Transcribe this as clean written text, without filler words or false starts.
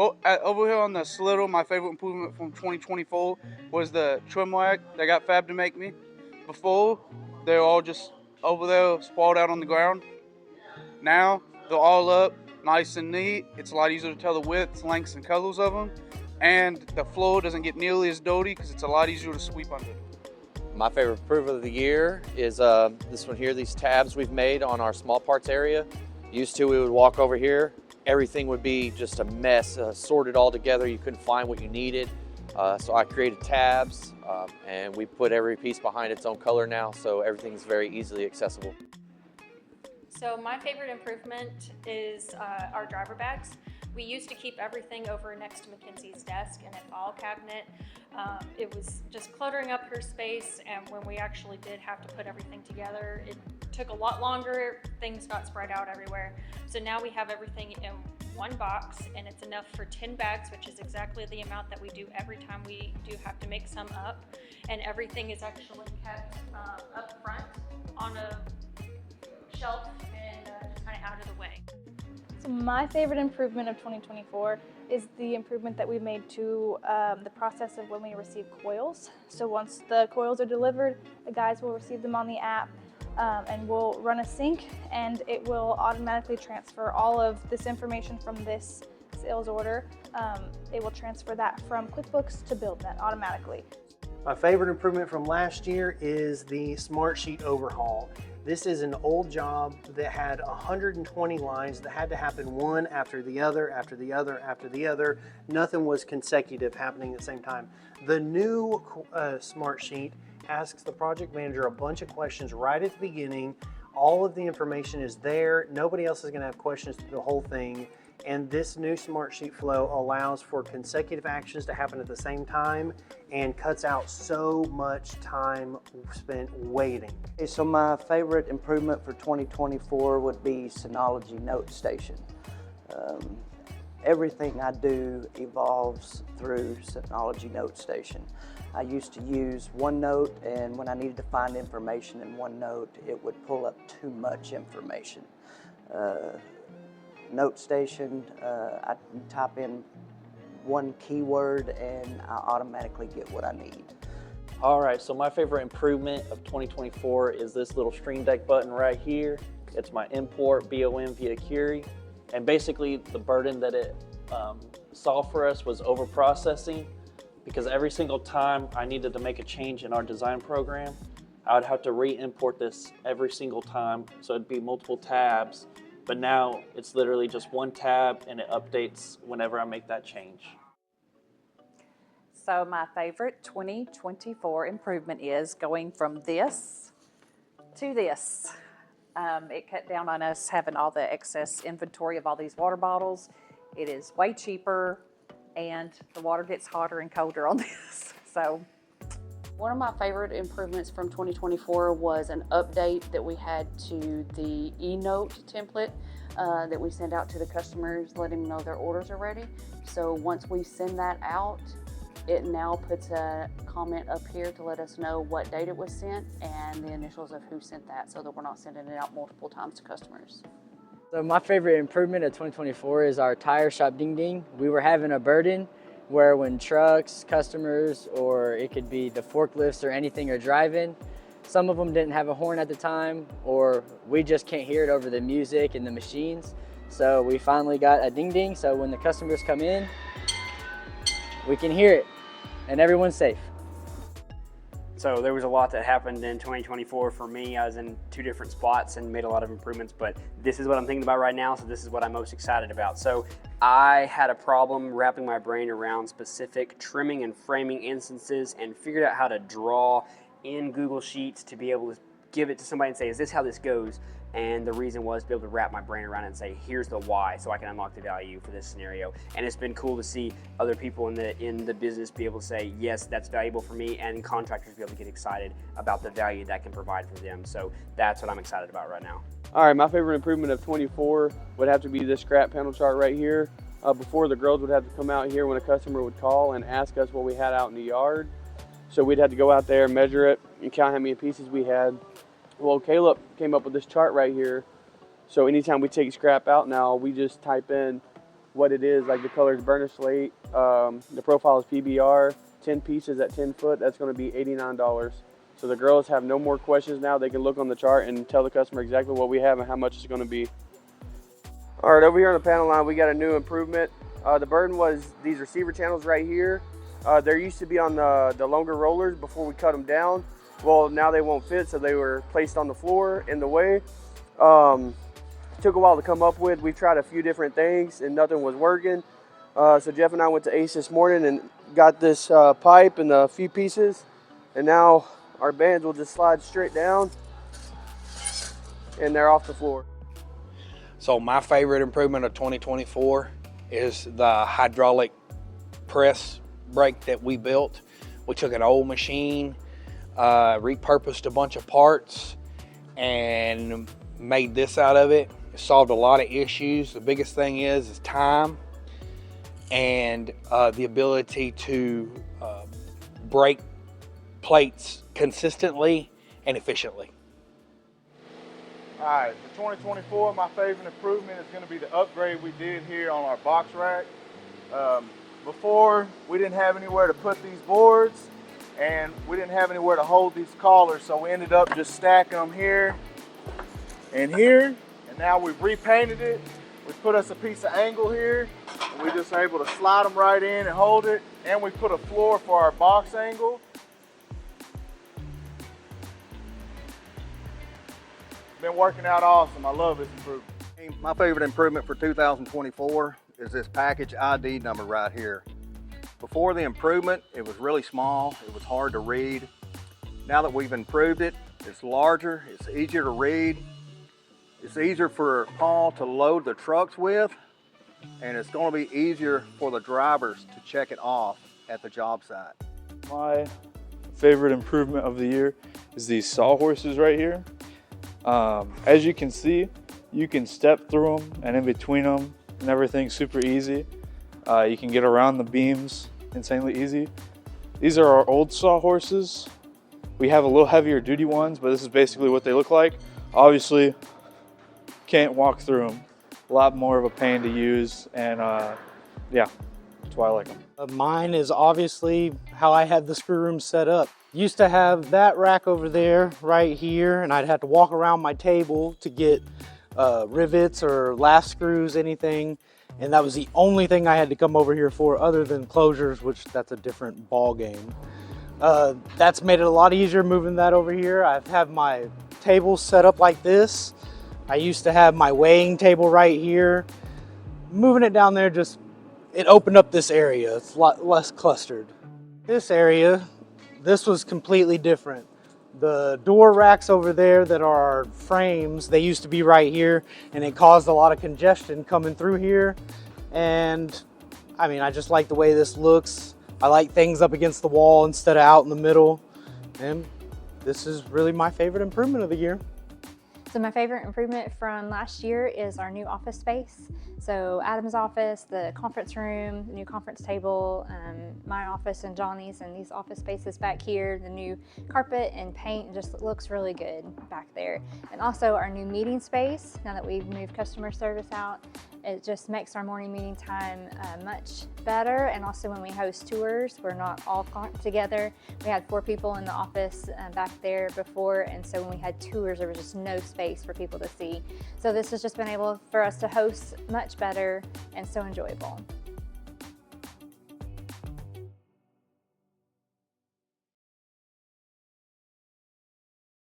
Well, over here on the Slittle, my favorite improvement from 2024 was the trim rack they got Fab to make me. Before, they were all just over there sprawled out on the ground. Now, they're all up, nice and neat. It's a lot easier to tell the widths, lengths, and colors of them. And the floor doesn't get nearly as dirty because it's a lot easier to sweep under. My favorite improvement of the year is this one here, these tabs we've made on our small parts area. Used to, we would walk over here, everything would be just a mess, sorted all together. You couldn't find what you needed. So I created tabs and we put every piece behind its own color now, so everything's very easily accessible. So my favorite improvement is our driver bags. We used to keep everything over next to Mackenzie's desk in a file cabinet. It was just cluttering up her space, and when we actually did have to put everything together, it took a lot longer. Things got spread out everywhere. So now we have everything in one box, and it's enough for 10 bags, which is exactly the amount that we do every time we do have to make some up. And everything is actually kept up front on a shelf and just kind of out of the way. So my favorite improvement of 2024 is the improvement that we made to the process of when we receive coils. So once the coils are delivered, the guys will receive them on the app and we'll run a sync, and it will automatically transfer all of this information from this sales order. It will transfer that from QuickBooks to BuildNet automatically. My favorite improvement from last year is the Smartsheet overhaul. This is an old job that had 120 lines that had to happen one after the other, after the other, after the other. Nothing was consecutive happening at the same time. The new Smartsheet asks the project manager a bunch of questions right at the beginning. All of the information is there. Nobody else is going to have questions through the whole thing. And this new Smartsheet flow allows for consecutive actions to happen at the same time and cuts out so much time spent waiting. Okay, so my favorite improvement for 2024 would be Synology Note Station. Everything I do evolves through Synology Note Station. I used to use OneNote, and when I needed to find information in OneNote, it would pull up too much information. Note Station, I type in one keyword and I automatically get what I need. All right, so my favorite improvement of 2024 is this little Stream Deck button right here. It's my import BOM via Curie. And basically the burden that it solved for us was over-processing, because every single time I needed to make a change in our design program, I would have to re-import this every single time. So it'd be multiple tabs. But now it's literally just one tab and it updates whenever I make that change. So my favorite 2024 improvement is going from this to this. It cut down on us having all the excess inventory of all these water bottles. It is way cheaper, and the water gets hotter and colder on this. So one of my favorite improvements from 2024 was an update that we had to the eNote template that we send out to the customers, letting them know their orders are ready. So once we send that out, it now puts a comment up here to let us know what date it was sent and the initials of who sent that, so that we're not sending it out multiple times to customers. So my favorite improvement of 2024 is our tire shop ding ding. We were having a burden where when trucks, customers, or it could be the forklifts or anything are driving, some of them didn't have a horn at the time, or we just can't hear it over the music and the machines. So we finally got a ding ding, so when the customers come in, we can hear it and everyone's safe. So there was a lot that happened in 2024 for me. I was in 2 different spots and made a lot of improvements, but this is what I'm thinking about right now, so this is what I'm most excited about. So I had a problem wrapping my brain around specific trimming and framing instances, and figured out how to draw in Google Sheets to be able to give it to somebody and say, is this how this goes? And the reason was to be able to wrap my brain around it and say, here's the why, so I can unlock the value for this scenario. And it's been cool to see other people in the business be able to say, yes, that's valuable for me, and contractors be able to get excited about the value that can provide for them. So that's what I'm excited about right now. All right, my favorite improvement of 24 would have to be this scrap panel chart right here. Before, the girls would have to come out here when a customer would call and ask us what we had out in the yard. So we'd have to go out there, measure it, and count how many pieces we had. Well, Caleb came up with this chart right here. So anytime we take scrap out now, we just type in what it is. Like the color is burnished slate. The profile is PBR. 10 pieces at 10 foot. That's going to be $89. So the girls have no more questions now. They can look on the chart and tell the customer exactly what we have and how much it's going to be. All right, over here on the panel line, we got a new improvement. The burden was these receiver channels right here. There used to be on the longer rollers before we cut them down. Well, now they won't fit, so they were placed on the floor in the way. Took a while to come up with. We tried a few different things and nothing was working. So Jeff and I went to Ace this morning and got this pipe and a few pieces. And now our bands will just slide straight down and they're off the floor. So my favorite improvement of 2024 is the hydraulic press brake that we built. We took an old machine, repurposed a bunch of parts and made this out of it. It solved a lot of issues. The biggest thing is time and the ability to break plates consistently and efficiently. All right, for 2024, my favorite improvement is going to be the upgrade we did here on our box rack. Before, we didn't have anywhere to put these boards and we didn't have anywhere to hold these collars, so we ended up just stacking them here and here, and now we've repainted it. We put us a piece of angle here, and we just able to slide them right in and hold it, and we put a floor for our box angle. Been working out awesome. I love this improvement. My favorite improvement for 2024 is this package ID number right here. Before the improvement, it was really small. It was hard to read. Now that we've improved it, it's larger, it's easier to read. It's easier for Paul to load the trucks with, and it's going to be easier for the drivers to check it off at the job site. My favorite improvement of the year is these sawhorses right here. As you can see, you can step through them and in between them and everything's super easy. You can get around the beams insanely easy. These are our old sawhorses. We have a little heavier duty ones, but this is basically what they look like. Obviously, can't walk through them. A lot more of a pain to use, and yeah, that's why I like them. Mine is obviously how I had the screw room set up. Used to have that rack over there, right here, and I'd have to walk around my table to get rivets or last screws, anything. And that was the only thing I had to come over here for other than closures, which that's a different ball game. That's made it a lot easier moving that over here. I have my table set up like this. I used to have my weighing table right here. Moving it down there it opened up this area. It's a lot less clustered. This area, this was completely different. The door racks over there that are frames, they used to be right here, and it caused a lot of congestion coming through here. And I mean, I just like the way this looks. I like things up against the wall instead of out in the middle. And this is really my favorite improvement of the year. So my favorite improvement from last year is our new office space. So Adam's office, the conference room, the new conference table, my office and Johnny's, and these office spaces back here, the new carpet and paint just looks really good back there. And also our new meeting space, now that we've moved customer service out, it just makes our morning meeting time much better. And also when we host tours, we're not all clumped together. We had 4 people in the office back there before, and so when we had tours, there was just no space for people to see. So this has just been able for us to host much better and so enjoyable.